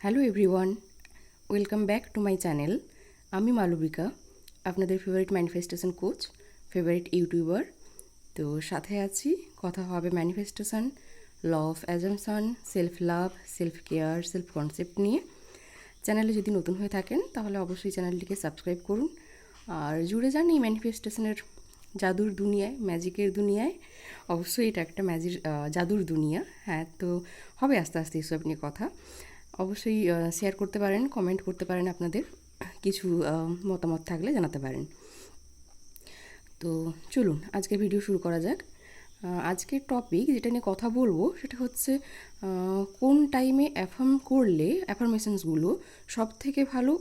Hello everyone, welcome back to my channel. আমি মালবিকা, আপনাদের favourite manifestation coach, favourite YouTuber. তো সাথে আছি, কথা হবে manifestation, law of assumption, self love, self care, self concept নিয়ে। চ্যানেলে যদি নতুন হয়ে থাকেন তাহলে অবশ্যই চ্যানেলটিকে সাবস্ক্রাইব করুন আর জুড়ে যান এই ম্যানিফেস্টেশনের জাদুর দুনিয়ায়, ম্যাজিকের দুনিয়ায়। অবশ্যই এটা একটা জাদুর দুনিয়া। হ্যাঁ, তো হবে আস্তে আস্তে এসব নিয়ে কথা। অবশ্যই শেয়ার করতে পারেন, কমেন্ট করতে পারেন, আপনাদের কিছু মতামত থাকলে জানাতে পারেন। তো চলুন আজকে ভিডিও শুরু করা যাক। আজকের টপিক যেটা নিয়ে কথা বলবো সেটা হচ্ছে কোন টাইমে অ্যাফার্ম করলে অ্যাফার্মেশনসগুলো সব থেকে ভালো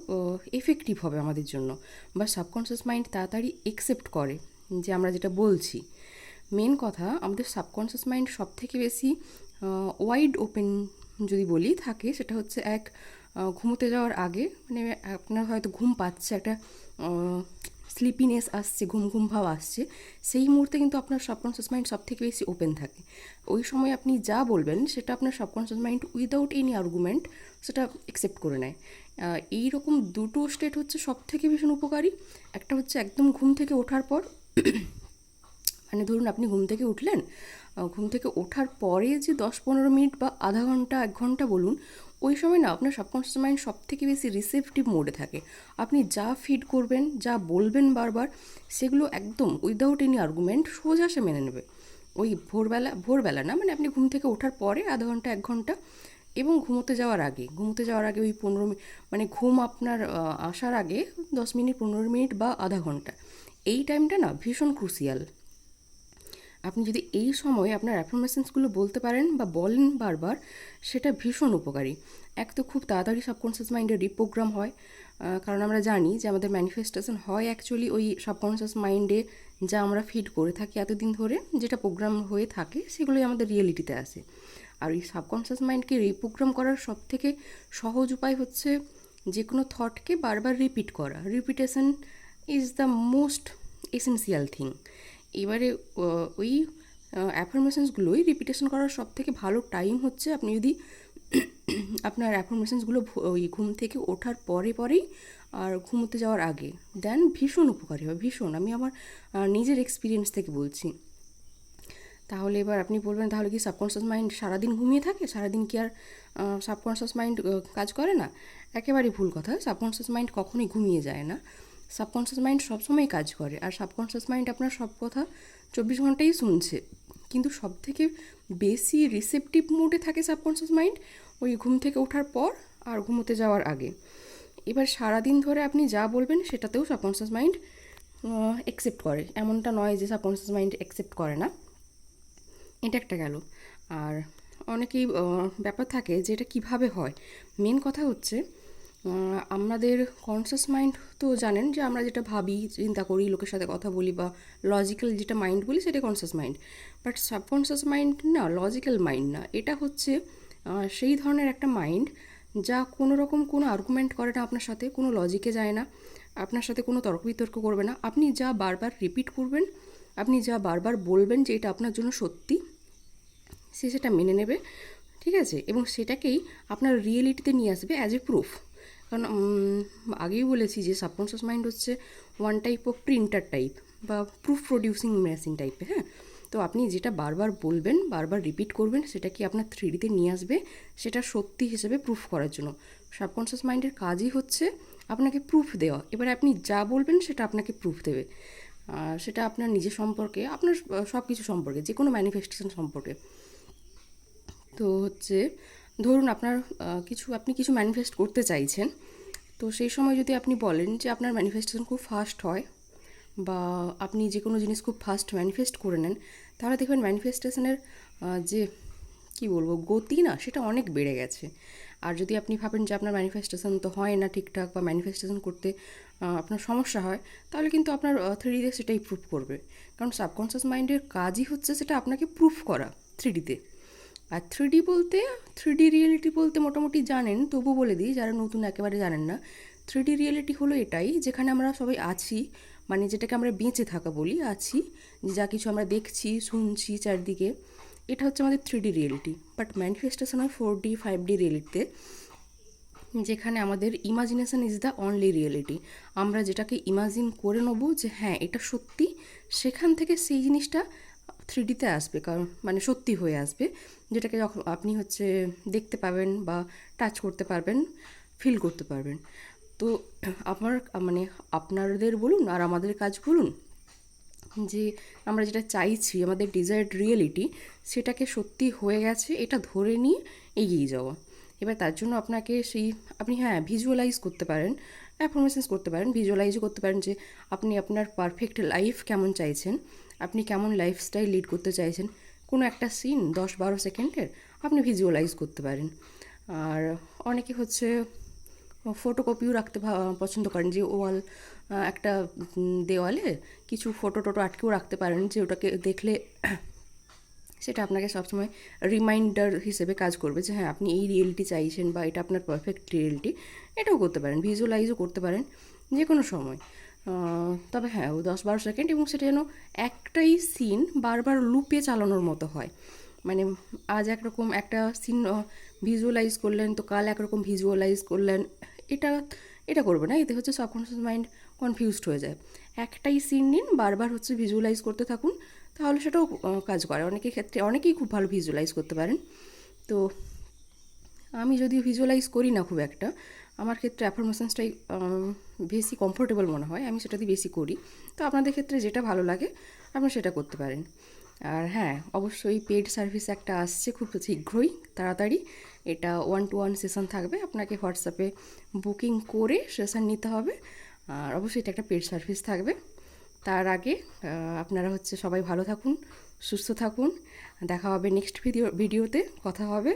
এফেক্টিভ হবে আমাদের জন্য, বা সাবকনশিয়াস মাইন্ড তাড়াতাড়ি একসেপ্ট করে যে আমরা যেটা বলছি। মেন কথা, আমাদের সাবকনশিয়াস মাইন্ড সব থেকে বেশি ওয়াইড ওপেন যদি বলি থাকে, সেটা হচ্ছে ঘুমোতে যাওয়ার আগে। মানে আপনার হয়তো ঘুম পাচ্ছে, একটা স্লিপিনেস আসছে, ঘুম ঘুম ভাব আসছে, সেই মুহূর্তে কিন্তু আপনার সাবকনশিয়াস মাইন্ড সব থেকে বেশি ওপেন থাকে। ওই সময় আপনি যা বলবেন সেটা আপনার subconscious mind without any argument সেটা অ্যাকসেপ্ট করে নেয়। এইরকম দুটো স্টেট হচ্ছে সব থেকে ভীষণ উপকারী। একটা হচ্ছে একদম ঘুম থেকে ওঠার পর, মানে ধরুন আপনি ঘুম থেকে উঠলেন, ঘুম থেকে ওঠার পরে যে 10-15 মিনিট বা আধা ঘন্টা 1 ঘন্টা বলুন, ওই সময় না আপনার সাবকনশিয়াস মাইন্ড সব থেকে বেশি রিসেপটিভ মোডে থাকে। আপনি যা ফিড করবেন, যা বলবেন বারবার, সেগুলো একদম উইদাউট এনি আর্গুমেন্ট সোজা সে মেনে নেবে। ওই ভোরবেলা না, মানে আপনি ঘুম থেকে ওঠার পরে আধা ঘন্টা 1 ঘন্টা, এবং ঘুমোতে যাওয়ার আগে ওই 15 মিনিট, মানে ঘুম আপনার আসার আগে 10 মিনিট, 15 মিনিট বা আধা ঘন্টা, এই টাইমটা না ভীষণ ক্রুশিয়াল। আপনি যদি এই সময়ে আপনার অ্যাফার্মেশনসগুলো বলতে পারেন বা বলেন বারবার, সেটা ভীষণ উপকারী। এক তো খুব তাড়াতাড়ি সাবকনশিয়াস মাইন্ডে রিপ্রোগ্রাম হয়, কারণ আমরা জানি যে আমাদের ম্যানিফেস্টেশন হয় অ্যাকচুয়ালি ওই সাবকনশিয়াস মাইন্ডে যা আমরা ফিড করে থাকি এতদিন ধরে, যেটা প্রোগ্রাম হয়ে থাকে সেগুলোই আমাদের রিয়েলিটিতে আসে। আর এই সাবকনশিয়াস মাইন্ডকে রিপ্রোগ্রাম করার সবথেকে সহজ উপায় হচ্ছে যে কোনো থটকে বারবার রিপিট করা। Repetition is the most essential thing. এবারে ওই অ্যাফার্মেশনসগুলোই রিপিটেশন করার সব থেকে ভালো টাইম হচ্ছে আপনি যদি আপনার অ্যাফার্মেশনসগুলো ওই ঘুম থেকে ওঠার পরেই আর ঘুমোতে যাওয়ার আগে দেন, ভীষণ উপকারী হয়, ভীষণ। আমি আমার নিজের এক্সপিরিয়েন্স থেকে বলছি। তাহলে এবার আপনি বলবেন, তাহলে কি সাবকনশিয়াস মাইন্ড সারাদিন ঘুমিয়ে থাকে? সারাদিন কি আর সাবকনশিয়াস মাইন্ড কাজ করে না? একেবারেই ভুল কথা। সাবকনশিয়াস মাইন্ড কখনোই ঘুমিয়ে যায় না। সাবকনশিয়াস মাইন্ড সবসময় কাজ করে, আর সাবকনশিয়াস মাইন্ড আপনার সব কথা 24 ঘন্টাই শুনছে। কিন্তু সব থেকে বেশি রিসেপটিভ মোডে থাকে সাবকনশিয়াস মাইন্ড ওই ঘুম থেকে ওঠার পর আর ঘুমোতে যাওয়ার আগে। এবার সারাদিন ধরে আপনি যা বলবেন সেটাতেও সাবকনশিয়াস মাইন্ড অ্যাকসেপ্ট করে, এমনটা নয় যে সাবকনশিয়াস মাইন্ড অ্যাকসেপ্ট করে না। এটা একটা গেল। আর অনেকেই ব্যাপার থাকে যে এটা কীভাবে হয়। মেন কথা হচ্ছে আমাদের কনসিয়াস মাইন্ড, তো জানেন যে আমরা যেটা ভাবি, চিন্তা করি, লোকের সাথে কথা বলি বা লজিক্যাল যেটা মাইন্ড বলি সেটা conscious mind. But subconscious mind না, লজিক্যাল মাইন্ড না, এটা হচ্ছে সেই ধরনের একটা মাইন্ড যা কোনো রকম কোনো আর্গুমেন্ট করে না আপনার সাথে, কোনো লজিকে যায় না, আপনার সাথে কোনো তর্ক বিতর্ক করবে না। আপনি যা বারবার রিপিট করবেন, আপনি যা বারবার বলবেন যে এটা আপনার জন্য সত্যি, সে সেটা মেনে নেবে, ঠিক আছে? এবং সেটাকেই আপনার রিয়েলিটিতে নিয়ে আসবে অ্যাজ এ প্রুফ। কারণ আগেই বলেছি যে সাবকনশিয়াস মাইন্ড হচ্ছে one type of printer type বা প্রুফ প্রডিউসিং মেশিন টাইপের। হ্যাঁ, তো আপনি যেটা বারবার বলবেন, বারবার রিপিট করবেন, সেটা কি আপনার 3Dতে নিয়ে আসবে সেটা সত্যি হিসেবে প্রুফ করার জন্য। সাবকনশিয়াস মাইন্ডের কাজই হচ্ছে আপনাকে প্রুফ দেওয়া। এবারে আপনি যা বলবেন সেটা আপনাকে প্রুফ দেবে। সেটা আপনার নিজের সম্পর্কে, আপনার সব কিছু সম্পর্কে, যে কোনো ম্যানিফেস্টেশন সম্পর্কে। তো হচ্ছে ধরুন আপনি কিছু ম্যানিফেস্ট করতে চাইছেন, তো সেই সময় যদি আপনি বলেন যে আপনার ম্যানিফেস্টেশন খুব ফাস্ট হয়, বা আপনি যে কোনো জিনিস খুব ফাস্ট ম্যানিফেস্ট করে নেন, তাহলে দেখবেন ম্যানিফেস্টেশনের যে কি বলবো গতি না, সেটা অনেক বেড়ে গেছে। আর যদি আপনি ভাবেন যে আপনার ম্যানিফেস্টেশন তো হয় না ঠিকঠাক, বা ম্যানিফেস্টেশন করতে আপনার সমস্যা হয়, তাহলে কিন্তু আপনার 3Dতে সেটাই প্রুফ করবে। কারণ সাবকনশিয়াস মাইন্ডের কাজই হচ্ছে সেটা আপনাকে প্রুফ করা 3Dতে। আর 3D রিয়েলিটি বলতে মোটামুটি জানেন, তবু বলে দিই যারা নতুন একেবারে জানেন না। 3D রিয়েলিটি হলো এটাই, যেখানে আমরা সবাই আছি, মানে যেটাকে আমরা বেঁচে থাকা বলি, আছি, যে যা কিছু আমরা দেখছি, শুনছি চারদিকে, এটা হচ্ছে আমাদের 3D রিয়েলিটি। বাট ম্যানিফেস্টেশন হয় 4D 5D রিয়েলিটিতে। যেখানে আমাদের imagination is the only reality. আমরা যেটাকে ইমাজিন করে নেবো যে হ্যাঁ এটা সত্যি, সেখান থেকে সেই জিনিসটা 3Dতে আসবে, কারণ মানে সত্যি হয়ে আসবে, যেটাকে যখন আপনি হচ্ছে দেখতে পাবেন বা টাচ করতে পারবেন, ফিল করতে পারবেন। তো আমার মানে আপনাদের বলুন আর আমাদের কাজ বলুন যে আমরা যেটা চাইছি, আমাদের ডিজায়ার্ড রিয়েলিটি, সেটাকে সত্যি হয়ে গেছে এটা ধরে নিয়ে এগিয়ে যাওয়া। এবার তার জন্য আপনাকে আপনি হ্যাঁ ভিজুয়ালাইজ করতে পারেন, অ্যাফার্মেশনস করতে পারেন, ভিজুয়ালাইজও করতে পারেন যে আপনি আপনার পারফেক্ট লাইফ কেমন চাইছেন, আপনি কেমন লাইফস্টাইল লিড করতে চাইছেন। কোনো একটা সিন 10-12 সেকেন্ডের আপনি ভিজুয়ালাইজ করতে পারেন। আর অনেকে হচ্ছে ফটোকপিও রাখতে পছন্দ করেন, যে একটা দেওয়ালে কিছু ফটো টোটো আটকেও রাখতে পারেন, যে ওটাকে দেখলে সেটা আপনাকে সবসময় রিমাইন্ডার হিসেবে কাজ করবে যে হ্যাঁ আপনি এই রিয়েলিটি চাইছেন বা এটা আপনার পারফেক্ট রিয়েলিটি। এটাও করতে পারেন, ভিজুয়ালাইজও করতে পারেন যে কোনো সময়। তবে হ্যাঁ 10-12 সেকেন্ড, এবং সেটা যেন একটাই সিন বারবার লুপে চালানোর মতো হয়। মানে আজ একরকম একটা সিন ভিজুয়ালাইজ করলেন, তো কাল একরকম ভিজুয়ালাইজ করলেন, এটা এটা করবে না, এতে হচ্ছে সাবকনশিয়াস মাইন্ড কনফিউজড হয়ে যায়। একটাই সিন নিন, বারবার হচ্ছে ভিজুয়ালাইজ করতে থাকুন, তাহলে সেটাও কাজ করে। অনেকের ক্ষেত্রে অনেকেই খুব ভালো ভিজুয়ালাইজ করতে পারেন। তো আমি যদিও ভিজুয়ালাইজ করি না খুব একটা, আমার ক্ষেত্রে অ্যাফার্মেশনসটাই বেশি কমফোর্টেবল মনে হয়, আমি সেটাতে বেশি করি। তো আপনাদের ক্ষেত্রে যেটা ভালো লাগে আপনি সেটা করতে পারেন। আর হ্যাঁ অবশ্যই পেড সার্ভিস একটা আসছে খুব শীঘ্রই, তাড়াতাড়ি। এটা 1-to-1 সেশন থাকবে, আপনাকে হোয়াটসঅ্যাপে বুকিং করে সেশন নিতে হবে। আর অবশ্যই এটা একটা পেড সার্ভিস থাকবে। তার আগে আপনারা হচ্ছে সবাই ভালো থাকুন, সুস্থ থাকুন। দেখা হবে নেক্সট ভিডিওতে, কথা হবে।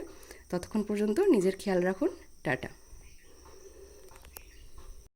ততক্ষণ পর্যন্ত নিজের খেয়াল রাখুন। টাটা।